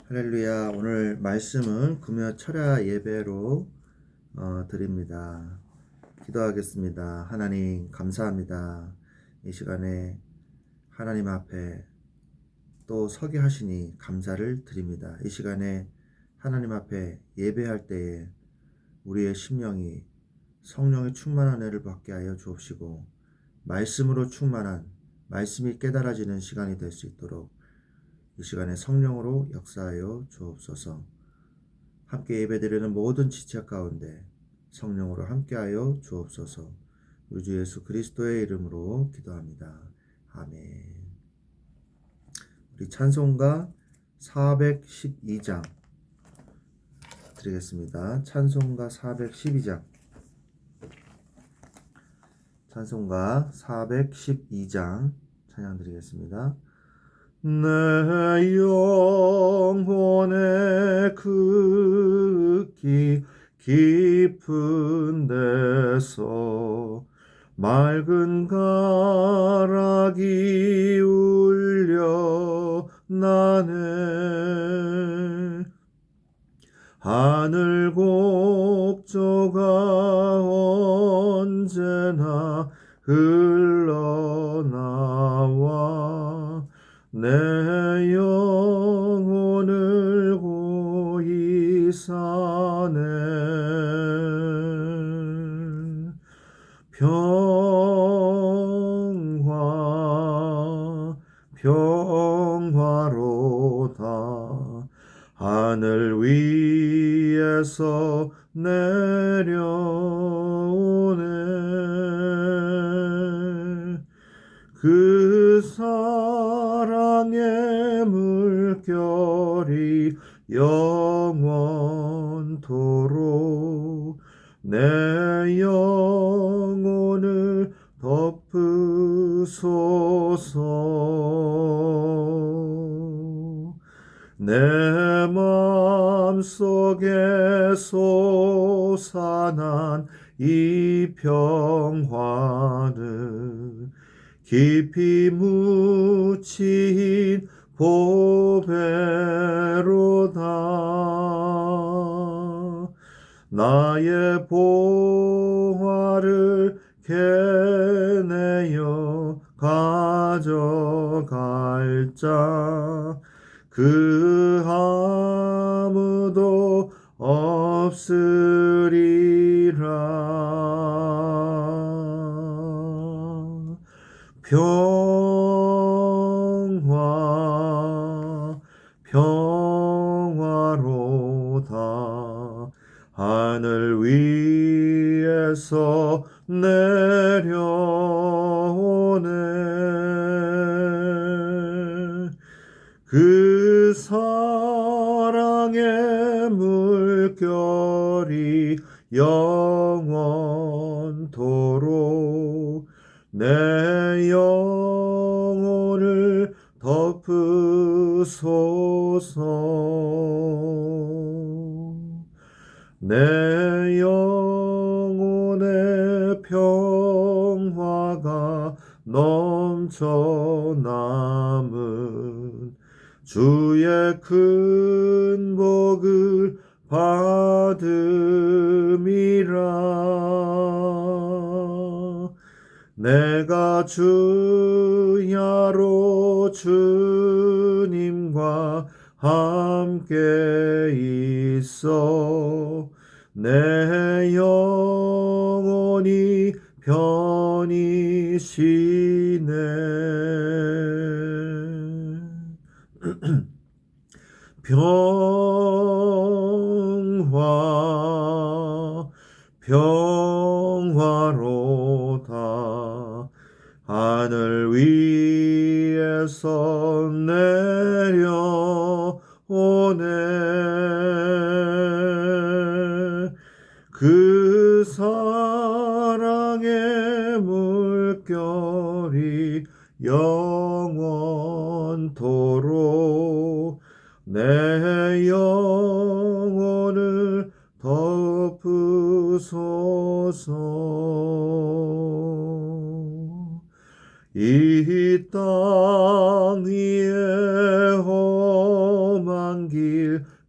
할렐루야. 오늘 말씀은 금요 철야 예배로 드립니다. 기도하겠습니다. 하나님 감사합니다. 이 시간에 하나님 앞에 또 서게 하시니 감사를 드립니다. 이 시간에 하나님 앞에 예배할 때에 우리의 심령이 성령의 충만한 은혜를 받게 하여 주옵시고 말씀으로 충만한 말씀이 깨달아지는 시간이 될 수 있도록 이 시간에 성령으로 역사하여 주옵소서. 함께 예배드리는 모든 지체 가운데 성령으로 함께하여 주옵소서. 우리 주 예수 그리스도의 이름으로 기도합니다. 아멘. 우리 찬송가 412장 드리겠습니다. 찬송가 412장 찬송가 412장 찬양 드리겠습니다. 내 영혼의 극히 깊은 데서 맑은 가락이 울려 나네. 하늘 곡조가 언제나 흘러나와 내 영혼을 고이 사네. 평화로다. 하늘 위에서 내려오네. 그 사랑의 물결이 영원토록 내 영혼을 덮으소서. 내 마음속에 솟아난 이 평화는 깊이 묻힌 보배로다. 나의 보화를 캐내어 가져갈 자 그 아무도 없으리라. 평화로다. 하늘 위에서 내려오네. 그 사랑의 물결이 영원토록 내 영혼을 덮으소서. 내 영혼의 평화가 넘쳐 남은 주의 큰 복을 받음이라. 내가 주야로 주님과 함께 있어 내 영혼이 편히 쉬네. 평화로다. 하늘 위에서 내려오네. 그 사랑의 물결이 영원토록 내 영혼을 덮으소서. 이 땅 위에 험한 길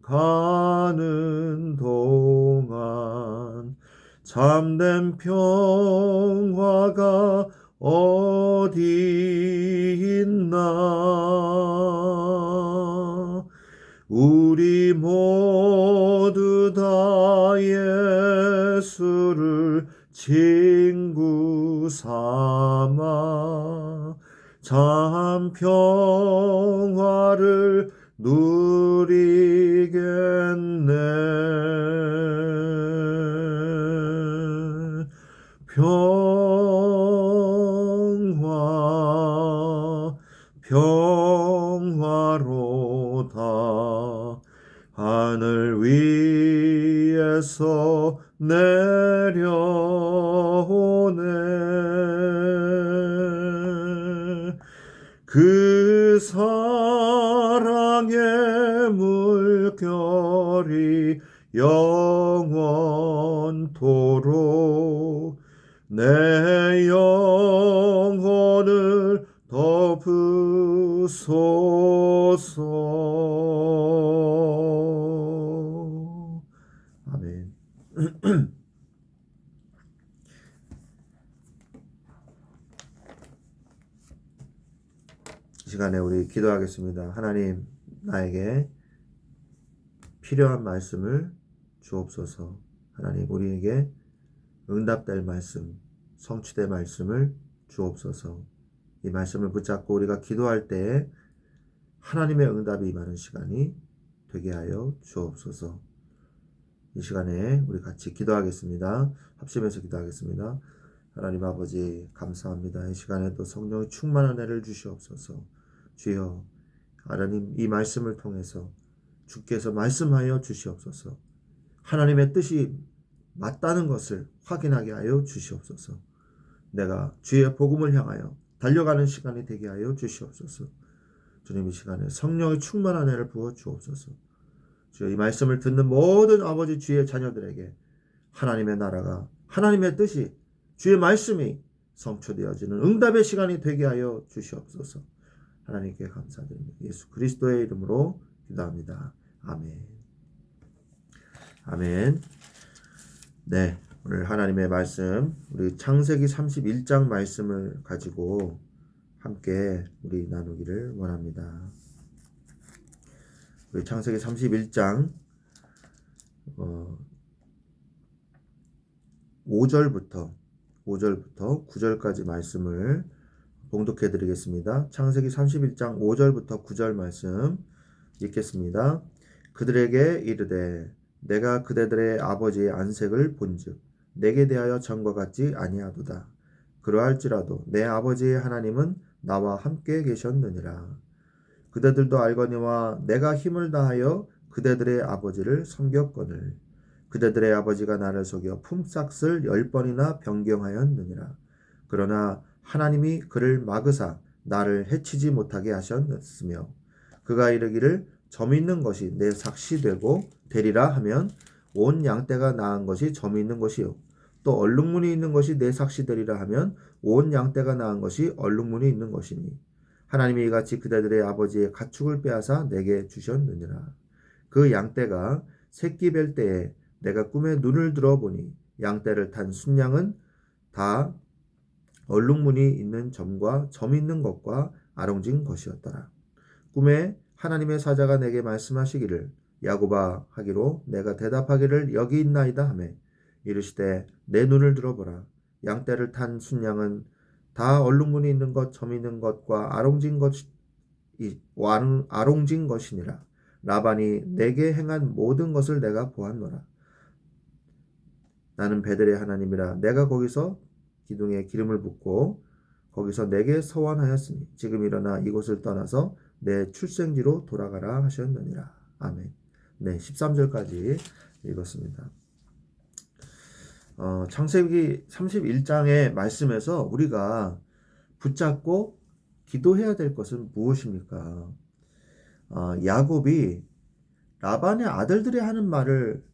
가는 동안 참된 평화가 어디 있나. 우리 모두 다 예수를 친구 삼아 참 평화를 누리겠네. 평화로다. 하늘 위에서 내려오네. 그 사랑의 물결이 영원토록 내 영혼을 덮으소서. 아멘. 이 시간에 우리 기도하겠습니다. 하나님, 나에게 필요한 말씀을 주옵소서. 하나님, 우리에게 응답될 말씀, 성취될 말씀을 주옵소서. 이 말씀을 붙잡고 우리가 기도할 때에 하나님의 응답이 임하는 시간이 되게 하여 주옵소서. 이 시간에 우리 같이 기도하겠습니다. 합심해서 기도하겠습니다. 하나님 아버지, 감사합니다. 이 시간에 또 성령의 충만한 은혜를 주시옵소서. 주여, 하나님 이 말씀을 통해서 주께서 말씀하여 주시옵소서. 하나님의 뜻이 맞다는 것을 확인하게 하여 주시옵소서. 내가 주의 복음을 향하여 달려가는 시간이 되게 하여 주시옵소서. 주님, 이 시간에 성령의 충만한 은혜를 부어 주옵소서. 주여, 이 말씀을 듣는 모든 아버지 주의 자녀들에게 하나님의 나라가, 하나님의 뜻이, 주의 말씀이 성취되어지는 응답의 시간이 되게 하여 주시옵소서. 하나님께 감사드립니다. 예수 그리스도의 이름으로 기도합니다. 아멘. 아멘. 네, 오늘 하나님의 말씀, 우리 창세기 31장 말씀을 가지고 함께 우리 나누기를 원합니다. 우리 창세기 31장 5절부터 9절까지 말씀을 봉독해 드리겠습니다. 창세기 31장 5절부터 9절 말씀 읽겠습니다. 그들에게 이르되 내가 그대들의 아버지의 안색을 본즉 내게 대하여 전과 같지 아니하도다. 그러할지라도 내 아버지의 하나님은 나와 함께 계셨느니라. 그대들도 알거니와 내가 힘을 다하여 그대들의 아버지를 섬겼거늘 그대들의 아버지가 나를 속여 품삯을 10번이나 변경하였느니라. 그러나 하나님이 그를 막으사 나를 해치지 못하게 하셨으며 그가 이르기를 점 있는 것이 내 삭시 되고 되리라 하면 온 양떼가 나은 것이 점 있는 것이요 또 얼룩무늬 있는 것이 내 삭시 되리라 하면 온 양떼가 나은 것이 얼룩무늬 있는 것이니 하나님이 이같이 그대들의 아버지의 가축을 빼앗아 내게 주셨느니라. 그 양떼가 새끼 뵐 때에 내가 꿈에 눈을 들어보니 양떼를 탄 순양은 다 얼룩무늬 있는 점과 점 있는 것과 아롱진 것이었더라. 꿈에 하나님의 사자가 내게 말씀하시기를 야곱아 하기로 내가 대답하기를 여기 있나이다 하매 이르시되 내 눈을 들어보라. 양떼를 탄 순양은 다 얼룩무늬 있는 것, 점 있는 것과 아롱진 것이니라. 라반이 내게 행한 모든 것을 내가 보았노라. 나는 베델의 하나님이라. 내가 거기서 기둥에 기름을 붓고 거기서 내게 서원하였으니 지금 일어나 이곳을 떠나서 내 출생지로 돌아가라 하셨느니라. 아멘. 네, 13절까지 읽었습니다. 창세기 31장의 말씀에서 우리가 붙잡고 기도해야 될 것은 무엇입니까? 야곱이 라반의 아들들이 하는 말을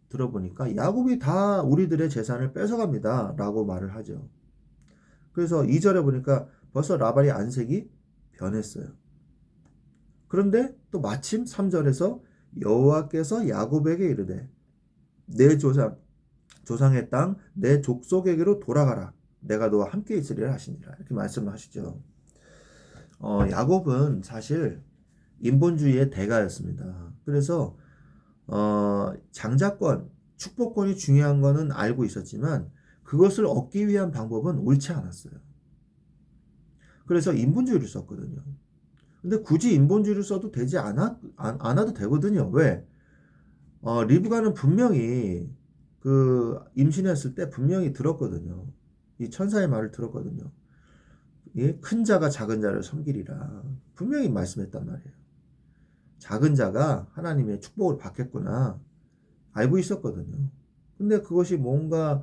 들어보니까 야곱이 다 우리들의 재산을 뺏어갑니다 라고 말을 하죠. 그래서 2절에 보니까 벌써 라반의 안색이 변했어요. 그런데 또 마침 3절에서 여호와께서 야곱에게 이르되 내 조상의 땅 내 족속에게로 돌아가라. 내가 너와 함께 있으리라 하시니라. 이렇게 말씀하시죠. 야곱은 사실 인본주의의 대가였습니다. 그래서 장자권, 축복권이 중요한 거는 알고 있었지만 그것을 얻기 위한 방법은 옳지 않았어요. 그래서 인본주의를 썼거든요. 근데 굳이 인본주의를 써도 되지 않아도 되거든요. 왜? 리브가는 분명히 그 임신했을 때 분명히 들었거든요. 이 천사의 말을 들었거든요. 큰 자가 작은 자를 섬기리라. 분명히 말씀했단 말이에요. 작은 자가 하나님의 축복을 받겠구나. 알고 있었거든요. 근데 그것이 뭔가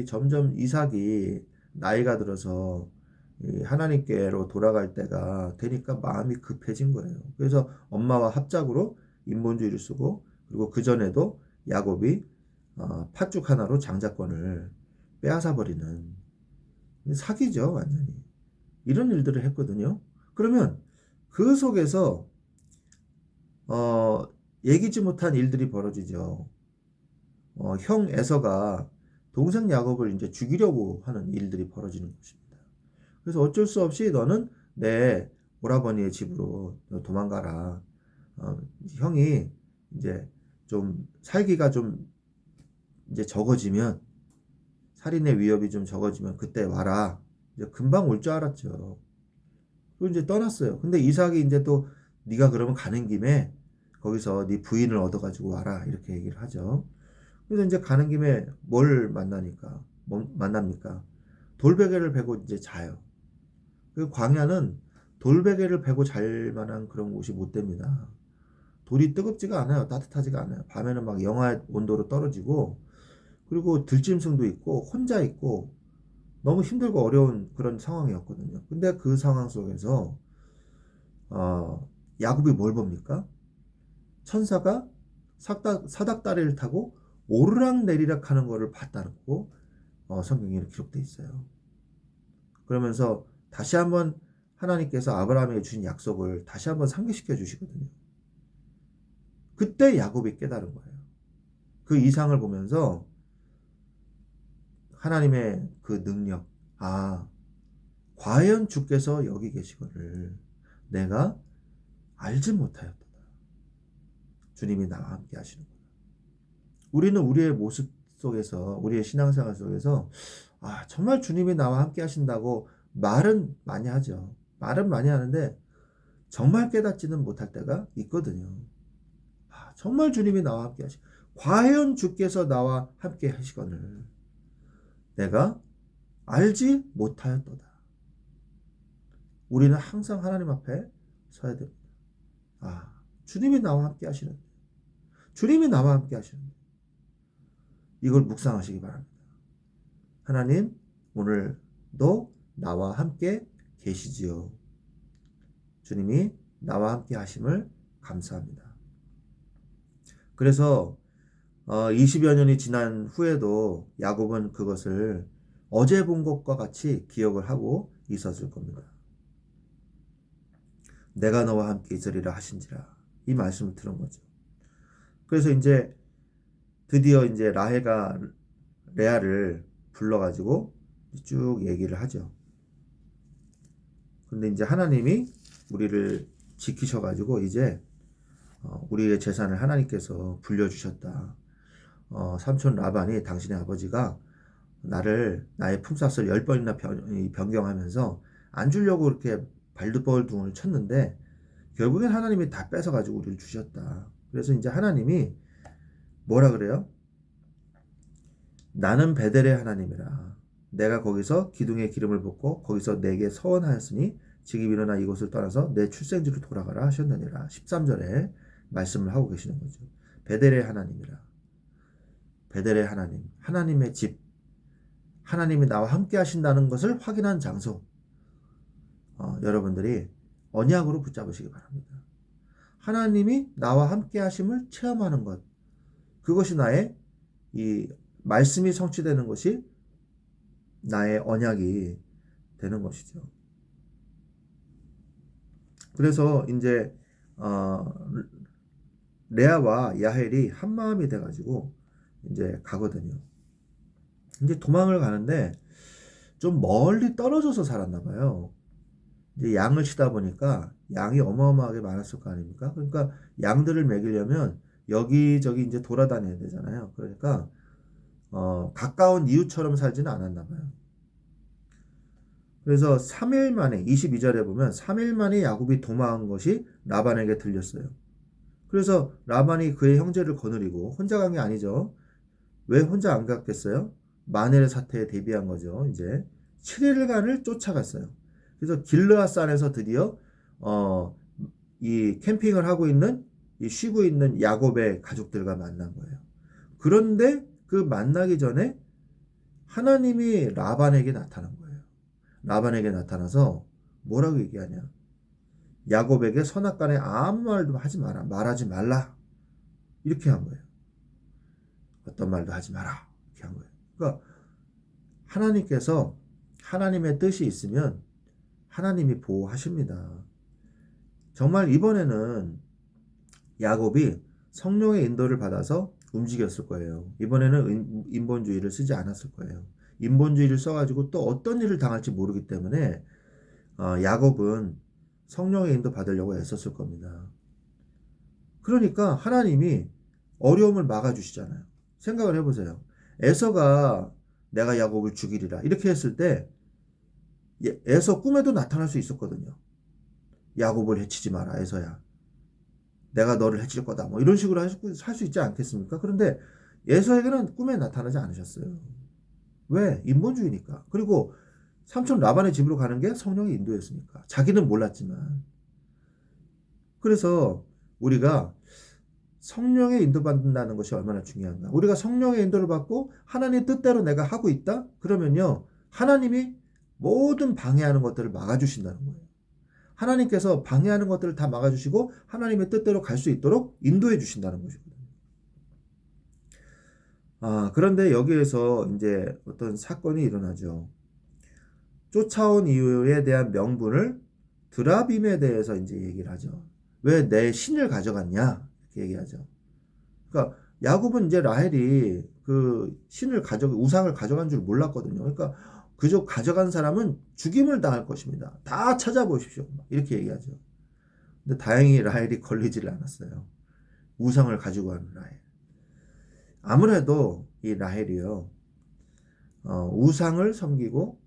점점 이삭이 나이가 들어서 하나님께로 돌아갈 때가 되니까 마음이 급해진 거예요. 그래서 엄마와 합작으로 인본주의를 쓰고, 그리고 그전에도 야곱이 팥죽 하나로 장자권을 빼앗아 버리는 사기죠, 완전히. 이런 일들을 했거든요. 그러면 그 속에서 예기치 못한 일들이 벌어지죠. 형 에서가 동생 야곱을 이제 죽이려고 하는 일들이 벌어지는 것입니다. 그래서 어쩔 수 없이 너는 내 오라버니의 집으로 도망가라. 형이 이제 좀 살기가 좀 이제 적어지면, 살인의 위협이 좀 적어지면 그때 와라. 이제 금방 올 줄 알았죠. 그리고 이제 떠났어요. 근데 이삭이 이제 또 네가 그러면 가는 김에 거기서 네 부인을 얻어가지고 와라. 이렇게 얘기를 하죠. 그래서 이제 가는 김에 뭘 만납니까? 돌베개를 베고 이제 자요. 그 광야는 돌베개를 베고 잘 만한 그런 곳이 못 됩니다. 돌이 뜨겁지가 않아요. 따뜻하지가 않아요. 밤에는 막 영하 온도로 떨어지고, 그리고 들짐승도 있고 혼자 있고 너무 힘들고 어려운 그런 상황이었거든요. 근데 그 상황 속에서 야곱이 뭘 봅니까? 천사가 사닥다리를 타고 오르락내리락 하는 것을 봤다고 성경에 기록되어 있어요. 그러면서 다시 한번 하나님께서 아브라함에게 주신 약속을 다시 한번 상기시켜 주시거든요. 그때 야곱이 깨달은 거예요. 그 이상을 보면서 하나님의 그 능력, 과연 주께서 여기 계시거늘 내가 알지 못하였도다. 주님이 나와 함께 하시는구나. 우리는 우리의 모습 속에서, 우리의 신앙생활 속에서 정말 주님이 나와 함께 하신다고 말은 많이 하죠. 말은 많이 하는데 정말 깨닫지는 못할 때가 있거든요. 정말 주님이 나와 함께 과연 주께서 나와 함께 하시거늘 내가 알지 못하였도다. 우리는 항상 하나님 앞에 서야 됩니다. 주님이 나와 함께 하시는데, 주님이 나와 함께 하시는데, 이걸 묵상하시기 바랍니다. 하나님, 오늘도 나와 함께 계시지요. 주님이 나와 함께 하심을 감사합니다. 그래서 20여 년이 지난 후에도 야곱은 그것을 어제 본 것과 같이 기억을 하고 있었을 겁니다. 내가 너와 함께 있으리라 하신지라, 이 말씀을 들은 거죠. 그래서 이제 드디어 이제 라헬가 레아를 불러가지고 쭉 얘기를 하죠. 근데 이제 하나님이 우리를 지키셔가지고 이제 우리의 재산을 하나님께서 불려주셨다. 삼촌 라반이, 당신의 아버지가 나의 품삯을 10번이나 변경하면서 안 주려고 이렇게 발두벌둥을 쳤는데 결국엔 하나님이 다 뺏어가지고 우리를 주셨다. 그래서 이제 하나님이 뭐라 그래요? 나는 베델의 하나님이라. 내가 거기서 기둥에 기름을 붓고 거기서 내게 서원하였으니 지금 일어나 이곳을 떠나서 내 출생지로 돌아가라 하셨느니라. 13절에 말씀을 하고 계시는 거죠. 베델의 하나님이라. 베델의 하나님, 하나님의 집, 하나님이 나와 함께 하신다는 것을 확인한 장소, 여러분들이 언약으로 붙잡으시기 바랍니다. 하나님이 나와 함께 하심을 체험하는 것, 그것이 나의 이 말씀이 성취되는 것이 나의 언약이 되는 것이죠. 그래서 이제 레아와 야헬이 한 마음이 돼가지고 이제 가거든요. 이제 도망을 가는데 좀 멀리 떨어져서 살았나 봐요. 이제 양을 치다 보니까 양이 어마어마하게 많았을 거 아닙니까? 그러니까 양들을 먹이려면 여기저기 이제 돌아다녀야 되잖아요. 그러니까 가까운 이웃처럼 살지는 않았나 봐요. 그래서 3일 만에 22절에 보면 3일 만에 야곱이 도망한 것이 라반에게 들렸어요. 그래서 라반이 그의 형제를 거느리고 혼자 간 게 아니죠. 왜 혼자 안 갔겠어요? 마넬의 사태에 대비한 거죠. 이제 7일간을 쫓아갔어요. 그래서 길르앗산에서 드디어 이 캠핑을 하고 있는 이 쉬고 있는 야곱의 가족들과 만난 거예요. 그런데 그 만나기 전에 하나님이 라반에게 나타난 거예요. 라반에게 나타나서 뭐라고 얘기하냐? 야곱에게 선악간에 아무 말도 하지 마라. 말하지 말라. 이렇게 한 거예요. 어떤 말도 하지 마라. 이렇게 한 거예요. 그러니까 하나님께서 하나님의 뜻이 있으면 하나님이 보호하십니다. 정말 이번에는 야곱이 성령의 인도를 받아서 움직였을 거예요. 이번에는 인본주의를 쓰지 않았을 거예요. 인본주의를 써가지고 또 어떤 일을 당할지 모르기 때문에 야곱은 성령의 인도 받으려고 애썼을 겁니다. 그러니까 하나님이 어려움을 막아주시잖아요. 생각을 해보세요. 에서가 내가 야곱을 죽이리라 이렇게 했을 때 에서 꿈에도 나타날 수 있었거든요. 야곱을 해치지 마라 에서야. 내가 너를 해칠 거다. 뭐 이런 식으로 할 수 있지 않겠습니까? 그런데 에서에게는 꿈에 나타나지 않으셨어요. 왜? 인본주의니까. 그리고 삼촌 라반의 집으로 가는 게 성령의 인도였으니까. 자기는 몰랐지만. 그래서 우리가 성령의 인도받는다는 것이 얼마나 중요한가. 우리가 성령의 인도를 받고 하나님 뜻대로 내가 하고 있다? 그러면요. 하나님이 모든 방해하는 것들을 막아주신다는 거예요. 하나님께서 방해하는 것들을 다 막아주시고 하나님의 뜻대로 갈 수 있도록 인도해 주신다는 것이거든요. 그런데 여기에서 이제 어떤 사건이 일어나죠. 쫓아온 이유에 대한 명분을 드라빔에 대해서 이제 얘기를 하죠. 왜 내 신을 가져갔냐? 이렇게 얘기하죠. 그러니까 야곱은 이제 라헬이 그 우상을 가져간 줄 몰랐거든요. 그러니까 그저 가져간 사람은 죽임을 당할 것입니다. 다 찾아보십시오. 이렇게 얘기하죠. 근데 다행히 라헬이 걸리지를 않았어요. 우상을 가지고 가는 라헬. 아무래도 이 라헬이요. 우상을 섬기고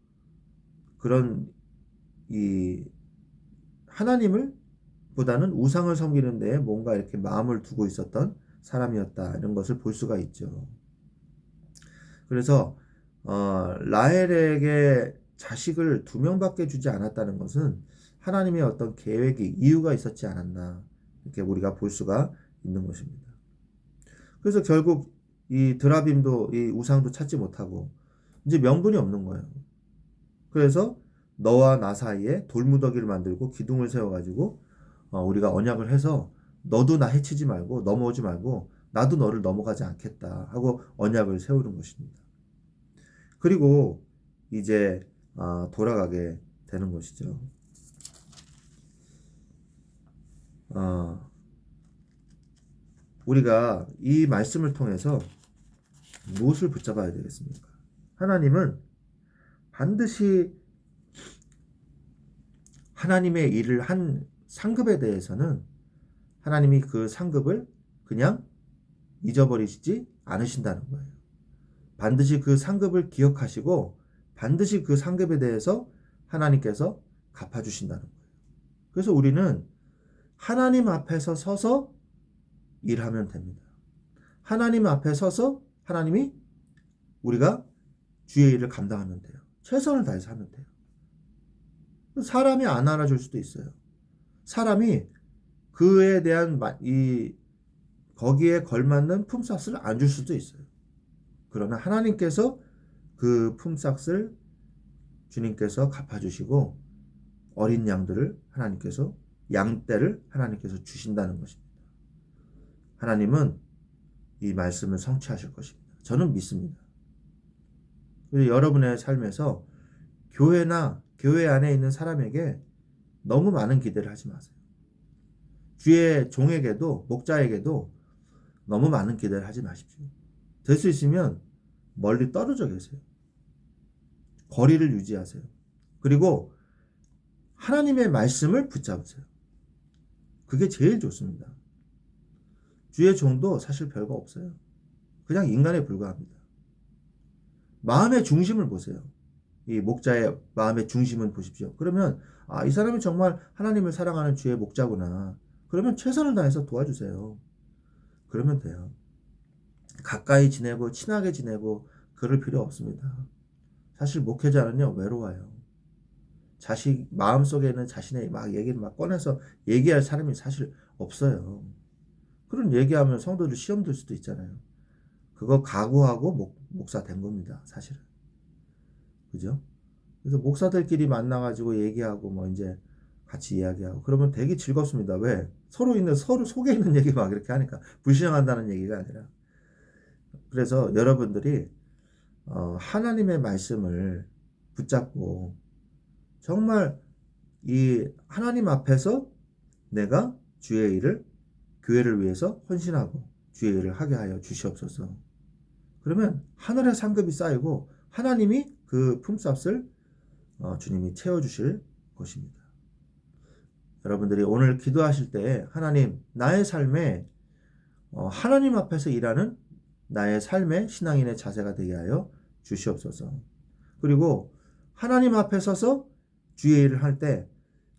그런 이 하나님을 보다는 우상을 섬기는 데에 뭔가 이렇게 마음을 두고 있었던 사람이었다. 이런 것을 볼 수가 있죠. 그래서 라헬에게 자식을 2명밖에 주지 않았다는 것은 하나님의 어떤 계획이 이유가 있었지 않았나 이렇게 우리가 볼 수가 있는 것입니다. 그래서 결국 이 드라빔도 이 우상도 찾지 못하고 이제 명분이 없는 거예요. 그래서 너와 나 사이에 돌무더기를 만들고 기둥을 세워가지고 우리가 언약을 해서 너도 나 해치지 말고 넘어오지 말고 나도 너를 넘어가지 않겠다 하고 언약을 세우는 것입니다. 그리고 이제 돌아가게 되는 것이죠. 우리가 이 말씀을 통해서 무엇을 붙잡아야 되겠습니까? 하나님은 반드시 하나님의 일을 한 상급에 대해서는 하나님이 그 상급을 그냥 잊어버리시지 않으신다는 거예요. 반드시 그 상급을 기억하시고 반드시 그 상급에 대해서 하나님께서 갚아주신다는 거예요. 그래서 우리는 하나님 앞에서 서서 일하면 됩니다. 하나님 앞에 서서 하나님이 우리가 주의 일을 감당하면 돼요. 최선을 다해서 하면 돼요. 사람이 안 알아줄 수도 있어요. 사람이 그에 대한 거기에 걸맞는 품삯을 안 줄 수도 있어요. 그러나 하나님께서 그 품삯을 주님께서 갚아주시고 어린 양들을 하나님께서 양떼를 하나님께서 주신다는 것입니다. 하나님은 이 말씀을 성취하실 것입니다. 저는 믿습니다. 여러분의 삶에서 교회 안에 있는 사람에게 너무 많은 기대를 하지 마세요. 주의 종에게도 목자에게도 너무 많은 기대를 하지 마십시오. 될 수 있으면 멀리 떨어져 계세요. 거리를 유지하세요. 그리고 하나님의 말씀을 붙잡으세요. 그게 제일 좋습니다. 주의 종도 사실 별거 없어요. 그냥 인간에 불과합니다. 마음의 중심을 보세요. 이 목자의 마음의 중심은 보십시오. 그러면 이 사람이 정말 하나님을 사랑하는 주의 목자구나. 그러면 최선을 다해서 도와주세요. 그러면 돼요. 가까이 지내고 친하게 지내고 그럴 필요 없습니다. 사실 목회자는요, 외로워요. 자식 마음속에 있는 자신의 얘기를 꺼내서 얘기할 사람이 사실 없어요. 그런 얘기하면 성도들 시험 들 수도 있잖아요. 그거 각오하고 목사 된 겁니다, 사실은. 그죠? 그래서 목사들끼리 만나가지고 얘기하고 이제 같이 이야기하고 그러면 되게 즐겁습니다. 왜? 서로 속에 있는 얘기 이렇게 하니까 불신앙한다는 얘기가 아니라. 그래서 여러분들이 하나님의 말씀을 붙잡고 정말 이 하나님 앞에서 내가 주의 일을 교회를 위해서 헌신하고 주의 일을 하게 하여 주시옵소서. 그러면 하늘의 상급이 쌓이고 하나님이 그 품삯을 주님이 채워주실 것입니다. 여러분들이 오늘 기도하실 때 하나님 나의 삶에 하나님 앞에서 일하는 나의 삶의 신앙인의 자세가 되게 하여 주시옵소서. 그리고 하나님 앞에 서서 주의 일을 할 때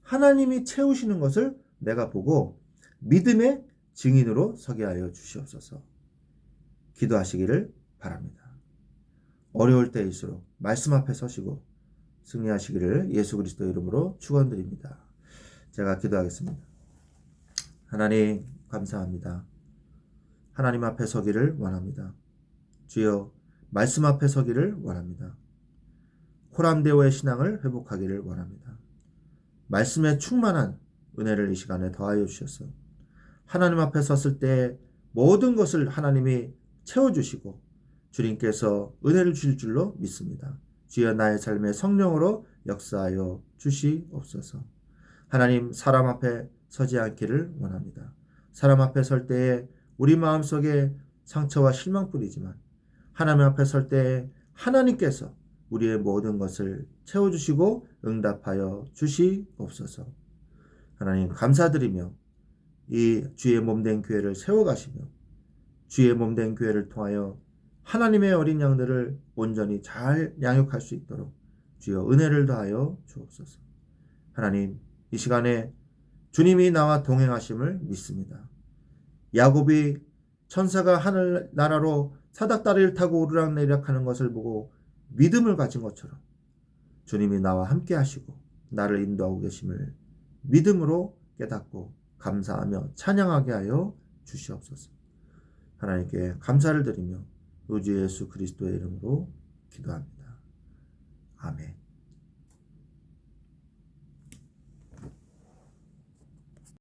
하나님이 채우시는 것을 내가 보고 믿음의 증인으로 서게 하여 주시옵소서. 기도하시기를 바랍니다. 어려울 때일수록 말씀 앞에 서시고 승리하시기를 예수 그리스도 이름으로 축원드립니다. 제가 기도하겠습니다. 하나님 감사합니다. 하나님 앞에 서기를 원합니다. 주여 말씀 앞에 서기를 원합니다. 코람데오의 신앙을 회복하기를 원합니다. 말씀에 충만한 은혜를 이 시간에 더하여 주셔서 하나님 앞에 섰을 때 모든 것을 하나님이 채워주시고 주님께서 은혜를 주실 줄로 믿습니다. 주여 나의 삶에 성령으로 역사하여 주시옵소서. 하나님 사람 앞에 서지 않기를 원합니다. 사람 앞에 설 때에 우리 마음속에 상처와 실망뿐이지만 하나님 앞에 설 때에 하나님께서 우리의 모든 것을 채워주시고 응답하여 주시옵소서. 하나님 감사드리며 이 주의 몸된 교회를 세워가시며 주의 몸된 교회를 통하여 하나님의 어린 양들을 온전히 잘 양육할 수 있도록 주여 은혜를 더하여 주옵소서. 하나님 이 시간에 주님이 나와 동행하심을 믿습니다. 야곱이 천사가 하늘나라로 사닥다리를 타고 오르락내리락 하는 것을 보고 믿음을 가진 것처럼 주님이 나와 함께 하시고 나를 인도하고 계심을 믿음으로 깨닫고 감사하며 찬양하게 하여 주시옵소서. 하나님께 감사를 드리며 우주 예수 그리스도의 이름으로 기도합니다. 아멘.